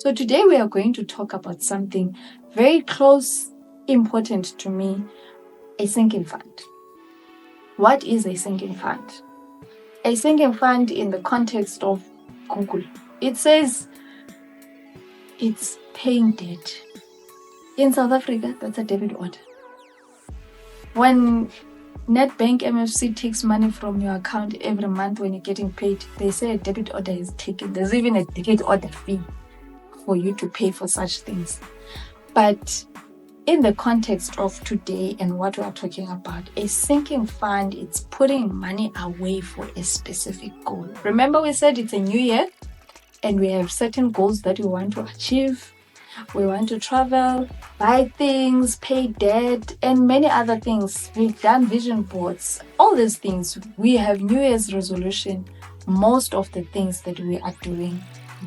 So today we are going to talk about something very close, important to me, a sinking fund. What is a sinking fund? A sinking fund in the context of Google, it says it's paying debt. In South Africa, that's a debit order. When Nedbank MFC takes money from your account every month when you're getting paid, they say a debit order is taken. There's even a debit order fee for you to pay for such things. But in the context of today and what we are talking about, a sinking fund, it's putting money away for a specific goal. Remember, we said it's a new year and we have certain goals that we want to achieve. We want to travel, buy things, pay debt, and many other things. We've done vision boards, all these things. We have New Year's resolution. Most of the things that we are doing,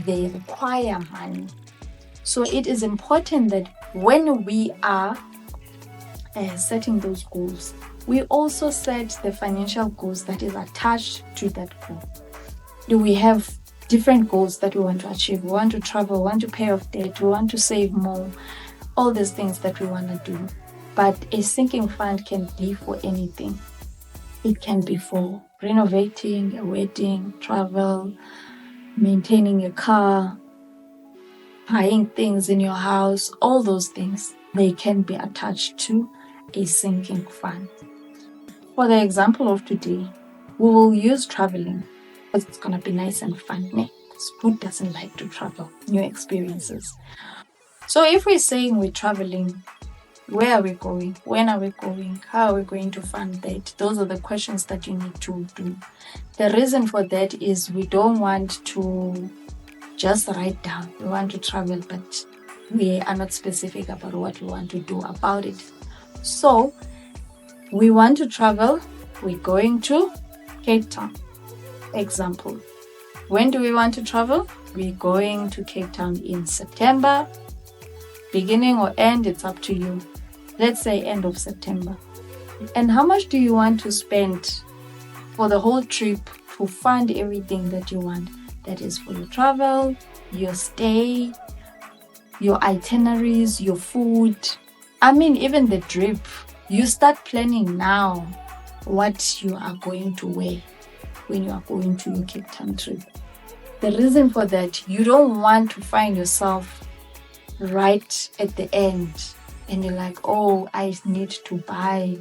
they require money. So it is important that when we are setting those goals, we also set the financial goals that is attached to that goal. Do we have different goals that we want to achieve? We want to travel, we want to pay off debt, we want to save more, all these things that we want to do. But a sinking fund can be for anything. It can be for renovating a wedding, travel, maintaining a car, buying things in your house, all those things, they can be attached to a sinking fund. For the example of today, we will use traveling because it's going to be nice and fun. Because who doesn't like to travel, new experiences? So if we're saying we're traveling, where are we going? When are we going? How are we going to fund that? Those are the questions that you need to do. The reason for that is we don't want to just write down. We want to travel, but we are not specific about what we want to do about it. So we want to travel. We're going to Cape Town. Example. When do we want to travel? We're going to Cape Town in September. Beginning or end, it's up to you. Let's say end of September. And how much do you want to spend for the whole trip to fund everything that you want? That is for your travel, your stay, your itineraries, your food. I mean, even the drip. You start planning now what you are going to wear when you are going to your Cape Town trip. The reason for that, you don't want to find yourself right at the end and you're like, oh, I need to buy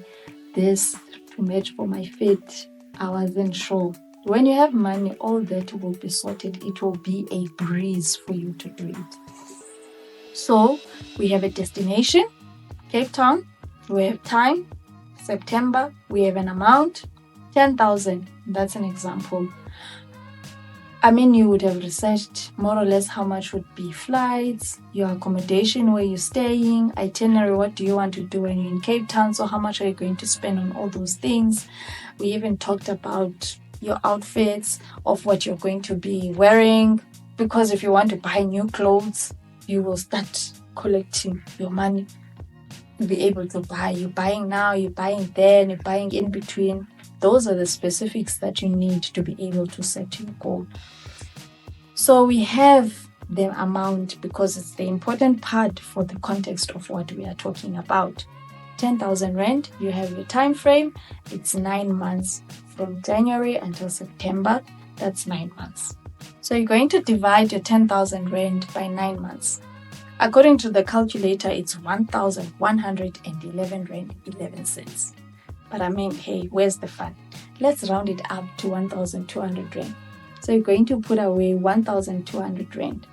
this to match for my fit. I wasn't sure. When you have money, all that will be sorted. It will be a breeze for you to do it. So we have a destination, Cape Town. We have time, September. We have an amount, 10,000. That's an example. I mean, you would have researched more or less how much would be flights, your accommodation, where you're staying, itinerary, what do you want to do when you're in Cape Town, so how much are you going to spend on all those things. We even talked about your outfits, of what you're going to be wearing, because if you want to buy new clothes, you will start collecting your money to be able to buy. You're buying now, you're buying then, you're buying in between. Those are the specifics that you need to be able to set your goal. So we have the amount because it's the important part for the context of what we are talking about. 10,000 rand, you have your time frame. It's 9 months from January until September. That's 9 months. So you're going to divide your 10,000 rand by 9 months. According to the calculator, it's 1,111 rand 11 cents. But I mean, hey, where's the fun? Let's round it up to 1,200 rand. So you're going to put away 1,200 rand.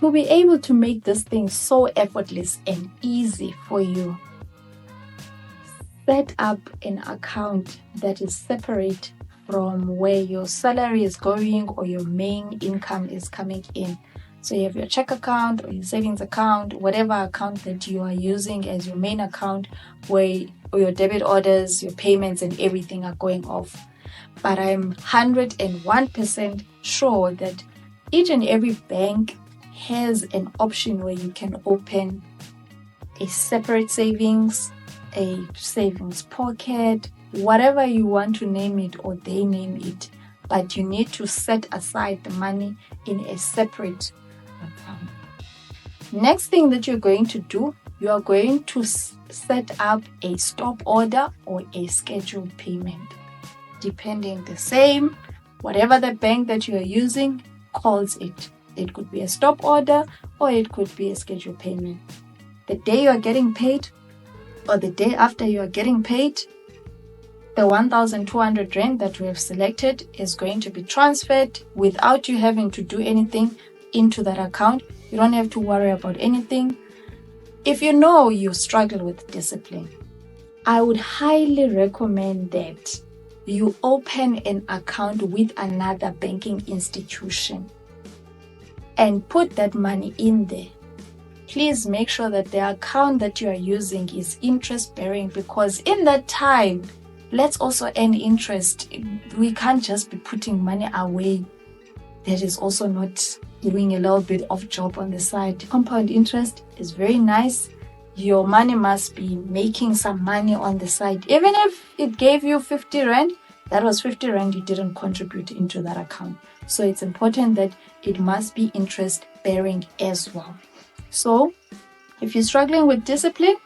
To be able to make this thing so effortless and easy for you, set up an account that is separate from where your salary is going or your main income is coming in. So you have your check account or your savings account, whatever account that you are using as your main account, where your debit orders, your payments and everything are going off. But I'm 101% sure that each and every bank has an option where you can open a separate savings, a savings pocket, whatever you want to name it or they name it. But you need to set aside the money in a separate account. Next thing that you're going to do, you are going to set up a stop order or a scheduled payment, depending the same, whatever the bank that you are using calls it. It could be a stop order or it could be a scheduled payment. The day you are getting paid or the day after you are getting paid, the 1,200 Rand that we have selected is going to be transferred without you having to do anything into that account. You don't have to worry about anything. If you know you struggle with discipline, I would highly recommend that you open an account with another banking institution and put that money in there. Please make sure that the account that you are using is interest bearing, because in that time, let's also earn interest. We can't just be putting money away that is also not doing a little bit of job on the side. Compound interest is very nice. Your money must be making some money on the side. Even if it gave you 50 Rand, that was 50 Rand you didn't contribute into that account. So it's important that it must be interest bearing as well. So if you're struggling with discipline,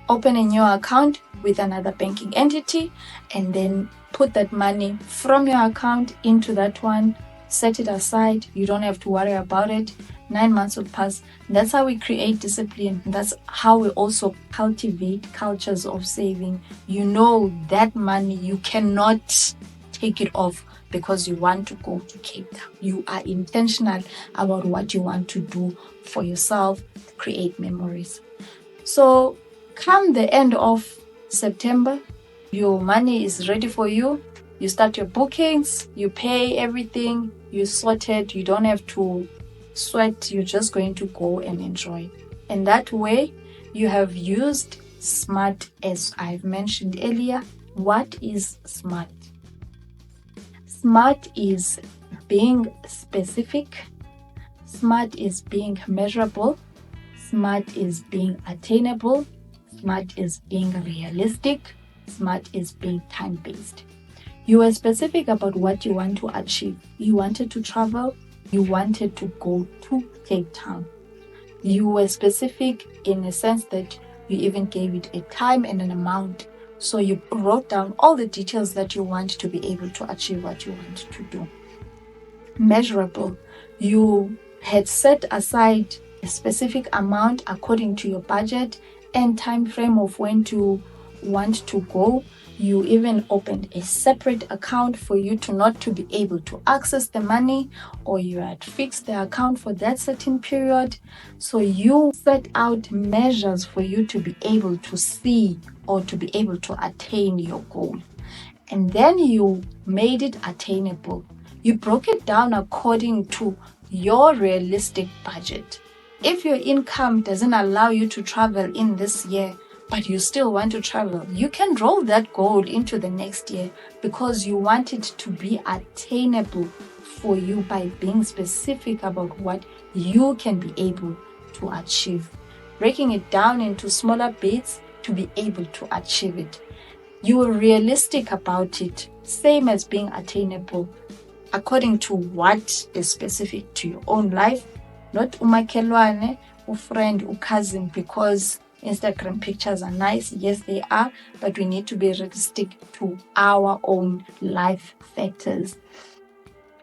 open a new account with another banking entity and then put that money from your account into that one. Set it aside. You don't have to worry about it. 9 months will pass. That's how we create discipline. That's how we also cultivate cultures of saving. You know that money, you cannot take it off because you want to go to Cape Town. You are intentional about what you want to do for yourself, create memories. So come the end of September, your money is ready for you. You start your bookings, you pay everything, you sort it, you don't have to sweat, you're just going to go and enjoy. And that way, you have used SMART as I've mentioned earlier. What is SMART? SMART is being specific, SMART is being measurable, SMART is being attainable, SMART is being realistic, SMART is being time-based. You were specific about what you want to achieve. You wanted to travel. You wanted to go to Cape Town. You were specific in a sense that you even gave it a time and an amount. So you wrote down all the details that you want to be able to achieve what you want to do. Measurable. You had set aside a specific amount according to your budget and time frame of when to want to go. You even opened a separate account for you to not to be able to access the money, or you had fixed the account for that certain period. So you set out measures for you to be able to see or to be able to attain your goal. And then you made it attainable. You broke it down according to your realistic budget. If your income doesn't allow you to travel in this year, but you still want to travel, you can roll that goal into the next year because you want it to be attainable for you by being specific about what you can be able to achieve. Breaking it down into smaller bits to be able to achieve it. You are realistic about it, same as being attainable according to what is specific to your own life, not umakelwane, friend, cousin, because Instagram pictures are nice. Yes, they are, but we need to be realistic to our own life factors.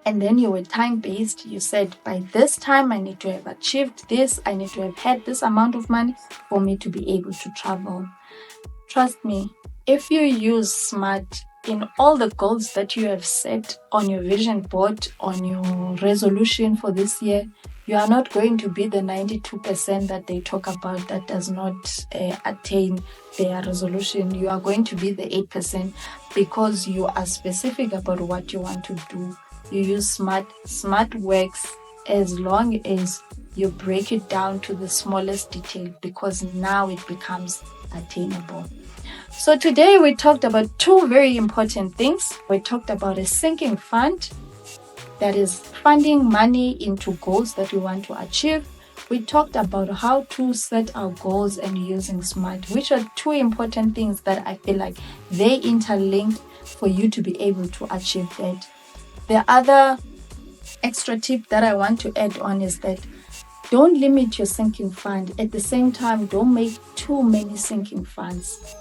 And then you were time-based. You said, by this time, I need to have achieved this. I need to have had this amount of money for me to be able to travel. Trust me, if you use SMART in all the goals that you have set on your vision board, on your resolution for this year, you are not going to be the 92% that they talk about that does not attain their resolution. You are going to be the 8% because you are specific about what you want to do. You use SMART. SMART works as long as you break it down to the smallest detail, because now it becomes attainable. So today we talked about two very important things. We talked about a sinking fund, that is funding money into goals that we want to achieve. We talked about how to set our goals and using SMART, which are two important things that I feel like they interlinked for you to be able to achieve that. The other extra tip that I want to add on is that Don't limit your sinking fund. At the same time, don't make too many sinking funds.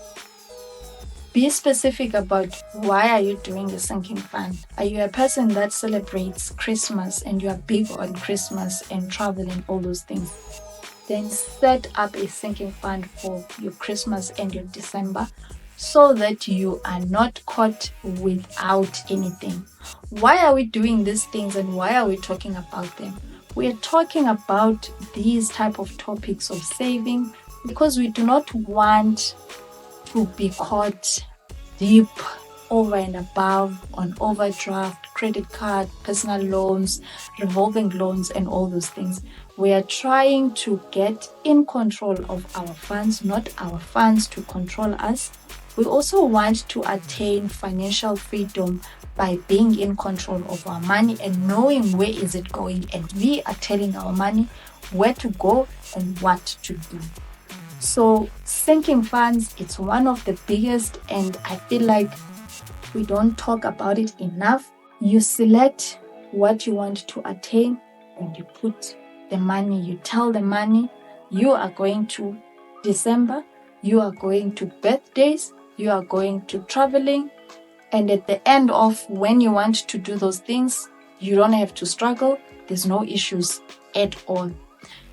Be specific about why are you doing a sinking fund. Are you a person that celebrates Christmas and you are big on Christmas and travel and all those things? Then set up a sinking fund for your Christmas and your December so that you are not caught without anything. Why are we doing these things and why are we talking about them? We are talking about these type of topics of saving because we do not want to be caught deep over and above on overdraft, credit card, personal loans, revolving loans, and all those things. We are trying to get in control of our funds, not our funds to control us. We also want to attain financial freedom by being in control of our money and knowing where is it going, and we are telling our money where to go and what to do. So sinking funds, it's one of the biggest, and I feel like we don't talk about it enough. You select what you want to attain and you put the money, you tell the money you are going to December, you are going to birthdays, you are going to traveling, and at the end of when you want to do those things, you don't have to struggle. There's no issues at all.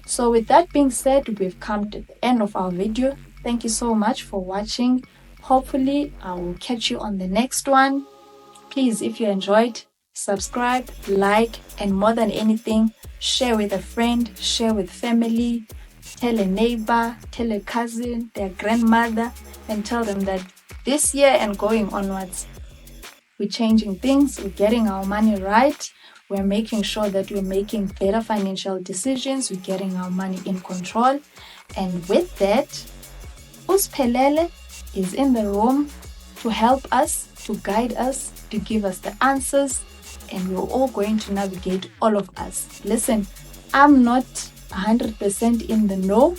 So with that being said, we've come to the end of our video. Thank you so much for watching. Hopefully, I will catch you on the next one. Please, if you enjoyed, subscribe, like, and more than anything, share with a friend, share with family, tell a neighbor, tell a cousin, their grandmother, and tell them that this year and going onwards, we're changing things, we're getting our money right, we're making sure that we're making better financial decisions, we're getting our money in control. And with that, Usphelele is in the room to help us, to guide us, to give us the answers, and we're all going to navigate all of us. Listen, I'm not 100% in the know.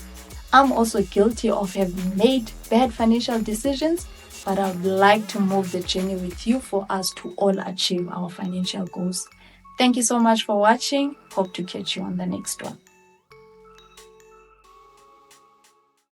I'm also guilty of having made bad financial decisions, but I would like to move the journey with you for us to all achieve our financial goals. Thank you so much for watching. Hope to catch you on the next one.